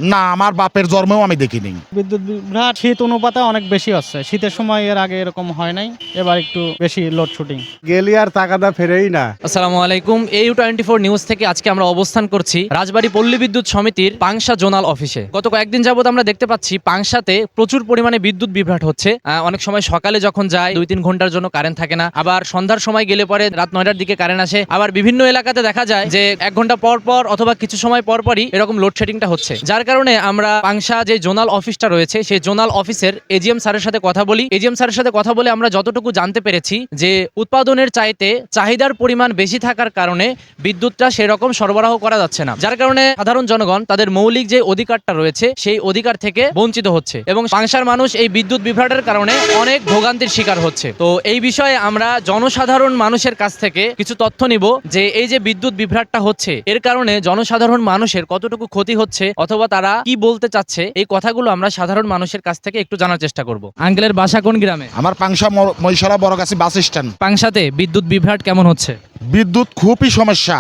না, আমার বাপের জন্মেও আমি দেখিনি। বিদ্যুৎ বিভ্রাট শীত অনুপাতে অনেক বেশি হচ্ছে। শীতের সময় এর আগে এরকম হয় নাই, এবার একটু বেশি লোডশেডিং। গেলি আর টাকাটা ফেরেই না। আসসালামু আলাইকুম। AU24 নিউজ থেকে আজকে আমরা অবস্থান করছি রাজবাড়ী পল্লী বিদ্যুৎ সমিতির পাংশা জোনাল অফিসে। গত কয়েকদিন যাবত আমরা দেখতে পাচ্ছি পাংশাতে প্রচুর পরিমাণে বিদ্যুৎ বিভ্রাট হচ্ছে। অনেক সময় সকালে যখন যায় 2-3 ঘন্টার জন্য কারেন্ট থাকে না, আবার সন্ধ্যার সময় গেলে পরে রাত 9টার দিকে কারেন্ট আসে। আবার বিভিন্ন এলাকাতে দেখা যায় যে 1 ঘন্টা পর পর অথবা কিছু সময় পর পরই এরকম লোডশেডিংটা হচ্ছে, যার কারণে আমরা পাংশা যে জোনাল অফিসটা রয়েছে সেই জোনাল অফিসের এজিএম স্যারের সাথে কথা বলি। এজিএম স্যারের সাথে কথা বলে আমরা যতটুকু জানতে পেরেছি যে উৎপাদনের চাইতে চাহিদার পরিমাণ বেশি থাকার কারণে বিদ্যুৎটা সেরকম সরবরাহ করা যাচ্ছে না, যার কারণে সাধারণ জনগণ তাদের মৌলিক যে অধিকারটা রয়েছে সেই অধিকার থেকে বঞ্চিত হচ্ছে এবং পাংশার মানুষ এই বিদ্যুৎ বিভ্রাটের কারণে অনেক ভোগান্তির শিকার হচ্ছে। তো এই বিষয়ে আমরা জনসাধারণ মানুষের কাছ থেকে কিছু তথ্য নিব যে এই যে বিদ্যুৎ বিভ্রাটটা হচ্ছে এর কারণে জনসাধারণ মানুষের কতটুকু ক্ষতি হচ্ছে অথবা তারা কি বলতে চাচ্ছে, এই কথাগুলো আমরা সাধারণ মানুষের কাছ থেকে একটু জানার চেষ্টা করব। আঙ্কেলের বাসা কোন গ্রামে? আমার পাংশা মহিষারা বড়গাছি বাস স্ট্যান্ড। পাংশাতে বিদ্যুৎ বিভ্রাট কেমন হচ্ছে? বিদ্যুৎ খুবই সমস্যা,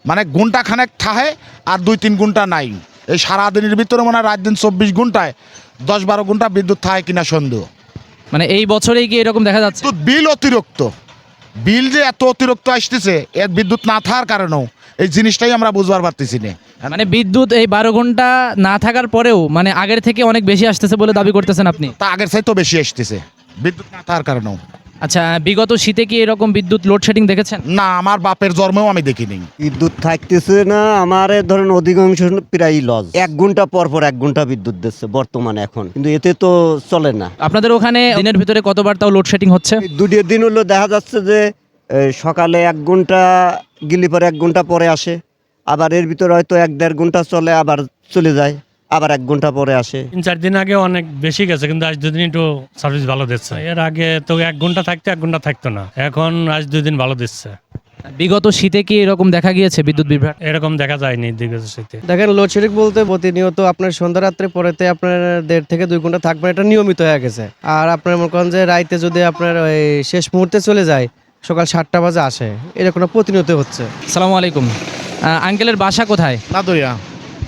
মানে ঘন্টা খানেক থাহে আর 2-3 ঘন্টা নাই। এই সারাদিনের ভিতরে মনে হয় রাত দিন 24 ঘন্টায় 10-12 ঘন্টা বিদ্যুৎ থাকে কিনা সন্দেহ। মানে এই বছরেই কি এরকম দেখা যাচ্ছে? বিদ্যুৎ বিল অতিরিক্ত, বিল যে এত অতিরিক্ত আসতেছে এর বিদ্যুৎ না থাকার কারণেও এই জিনিসটাই আমরা বুঝবার পারতেছি না। মানে বিদ্যুৎ এই 12 ঘন্টা না থাকার পরেও মানে আগের থেকে অনেক বেশি আসতেছে বলে দাবি করতেছেন আপনি? তা আগের চাইতে বেশি আসতেছে বিদ্যুৎ না থাকার কারণেও। আচ্ছা, বিগত শীতে কি এরকম বিদ্যুৎ লোডশেডিং দেখেছেন? না, আমার বাপের জন্মেও আমি দেখিনি। বিদ্যুৎ থাকতেছে না আমার ধরেন অধিকাংশ প্রায় লস। 1 ঘন্টা পর পর 1 ঘন্টা বিদ্যুৎ দিচ্ছে বর্তমানে এখন, কিন্তু এতে তো চলে না। আপনাদের ওখানে দিনের ভিতরে কতবার তাও লোডশেডিং হচ্ছে? এই 2 দিন হলো দেখা যাচ্ছে যে সকালে 1 ঘন্টা গেলে পরে 1 ঘন্টা পরে আসে, আবার এর ভিতরে হয়তো 1-1.5 ঘন্টা চলে আবার চলে যায়, আবার 1 ঘন্টা পরে আসে। 3-4 দিন আগে অনেক বেশি গেছে, কিন্তু আজ 2 দিন একটু সার্ভিস ভালো দিচ্ছে। এর আগে তো 1 ঘন্টা থাকতো 1 ঘন্টা থাকতো না, এখন আজ 2 দিন ভালো দিচ্ছে। বিগত শীতে কি এরকম দেখা গিয়েছে বিদ্যুৎ বিভ্রাট? এরকম দেখা যায়নি বিগত শীতে। দেখেন লোডশেডিং বলতে প্রতিনিয়ত আপনার সন্ধ্যা রাত্রে পরেতে আপনার 1.5 থেকে 2 ঘন্টা থাকবে, এটা নিয়মিত হয়ে গেছে। আর আপনার মনে করেন যে রাইতে যদি আপনার ওই শেষ মুহূর্তে চলে যায় সকাল 7টা বাজে আসে, এরকম প্রতিনিয়ত হচ্ছে। আসসালামু আলাইকুম। আঙ্কেলের বাসা কোথায়? নাদুরিয়া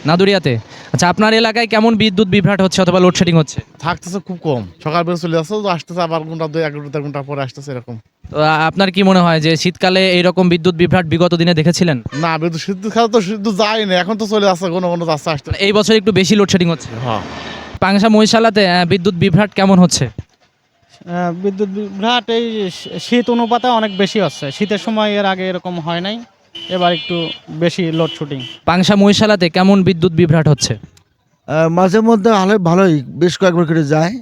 নাদুরিয়াতে। আচ্ছা, আপনার এলাকায় কেমন বিদ্যুৎ বিভ্রাট হচ্ছে অথবা লোডশেডিং হচ্ছে? থাকতেছে খুব কম, সকাল বেলা চলে আসছে তো আসতেছে আবার ঘন্টা 2-1 ঘন্টা পরে আসতেছে এরকম। তো আপনার কি মনে হয় যে শীতকালে এইরকম বিদ্যুৎ বিভ্রাট বিগত দিনে দেখেছিলেন? না, বিদ্যুৎ সিদ্ধ খাওয়া তো সিদ্ধ যায় না, এখন তো চলে আসছে কোনো কোনো যাচ্ছে আসতে। এই বছর একটু বেশি লোডশেডিং হচ্ছে। হ্যাঁ, পাংশা মহিষালাতে বিদ্যুৎ বিভ্রাট কেমন হচ্ছে? বিদ্যুৎ বিভ্রাট এই শীত অনুপাতে অনেক বেশি হচ্ছে। শীতের সময় এর আগে এরকম হয় নাই, এবার একটু বেশি লোডশেডিং। পাংশা মহিষালাতে কেমন বিদ্যুৎ বিভ্রাট হচ্ছে? মাঝে মধ্যে ভালোই বেশ কয়েকবার করে যায়,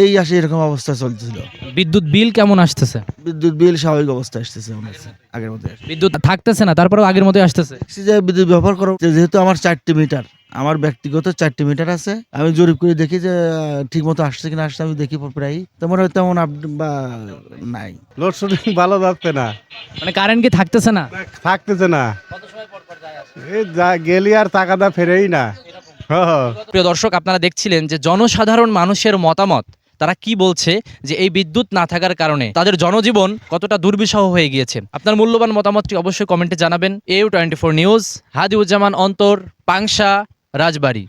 এই আসে এরকম অবস্থা চলছিল। বিদ্যুৎ বিল কেমন আসতেছে? বিদ্যুৎ বিল স্বাভাবিক অবস্থা আসতেছে আমার কাছে, আগের মধ্যে বিদ্যুৎ থাকতেছে না, তারপরেও আগের মতোই আসতেছে। যে বিদ্যুৎ ব্যবহার করো, যেহেতু আমার 4টি মিটার, আমার ব্যক্তিগত 4টি মিটার আছে, আমি জরিপ করে দেখি যে ঠিক মতো আসছে কিনা আসছে, আমি দেখি প্রায় তেমন তেমন বা নাই। লোডশেডিং ভালো যাচ্ছে না, মানে কারেন্ট কি থাকতেছে না? থাকতেছে না, এই গেলি আর টাকাটা ফেরেই না। প্রিয় দর্শক, আপনারা দেখছিলেন যে জনসাধারণ মানুষের মতামত, তারা কি বলছে যে এই বিদ্যুৎ না থাকার কারণে তাদের জনজীবন কতটা দুর্বিষহ হয়ে গিয়েছে। আপনার মূল্যবান মতামতটি অবশ্যই কমেন্টে জানাবেন। AU24 নিউজ, হাদিউজ্জামান অন্তর, পাংশা, রাজবাড়ী।